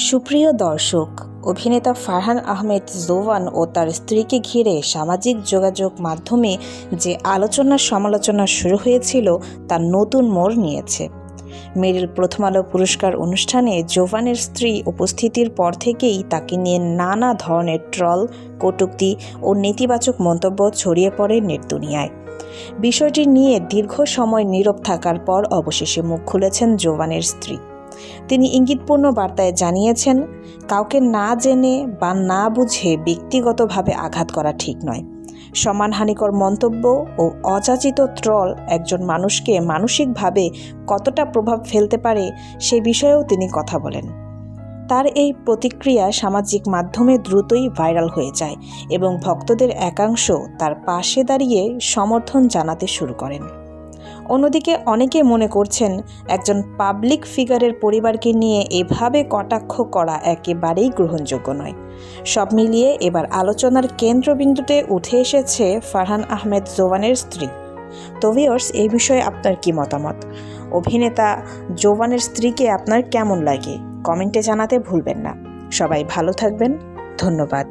সুপ্রিয় দর্শক, অভিনেতা ফারহান আহমেদ জোবান ও তার স্ত্রীকে ঘিরে সামাজিক যোগাযোগ মাধ্যমে যে আলোচনা সমালোচনা শুরু হয়েছিল তা নতুন মোড় নিয়েছে। মেরিল প্রথম আলো পুরস্কার অনুষ্ঠানে জোবানের স্ত্রী উপস্থিতির পর থেকেই তাকে নিয়ে নানা ধরনের ট্রল, কটূক্তি ও নেতিবাচক মন্তব্য ছড়িয়ে পড়ে নেট দুনিয়ায়। বিষয়টি নিয়ে দীর্ঘ সময় নীরব থাকার পর অবশেষে মুখ খুলেছেন জোবানের স্ত্রী। তিনি ইঙ্গিতপূর্ণ বার্তায় জানিয়েছেন, কাউকে না জেনে বা না বুঝে ব্যক্তিগতভাবে আঘাত করা ঠিক নয়। সম্মানহানিকর মন্তব্য ও অযাচিত ট্রল একজন মানুষকে মানসিকভাবে কতটা প্রভাব ফেলতে পারে সে বিষয়েও তিনি কথা বলেন। তার এই প্রতিক্রিয়া সামাজিক মাধ্যমে দ্রুতই ভাইরাল হয়ে যায় এবং ভক্তদের একাংশ তার পাশে দাঁড়িয়ে সমর্থন জানাতে শুরু করেন। অন্যদিকে অনেকে মনে করছেন, একজন পাবলিক ফিগারের পরিবারকে নিয়ে এভাবে কটাক্ষ করা একেবারেই গ্রহণযোগ্য নয়। সব মিলিয়ে এবার আলোচনার কেন্দ্রবিন্দুতে উঠে এসেছে ফারহান আহমেদ জোবানের স্ত্রী। তো ভিউয়ার্স, এই বিষয়ে আপনার কি মতামত? অভিনেতা জোবানের স্ত্রীকে আপনার কেমন লাগে? কমেন্টে জানাতে ভুলবেন না। সবাই ভালো থাকবেন। ধন্যবাদ।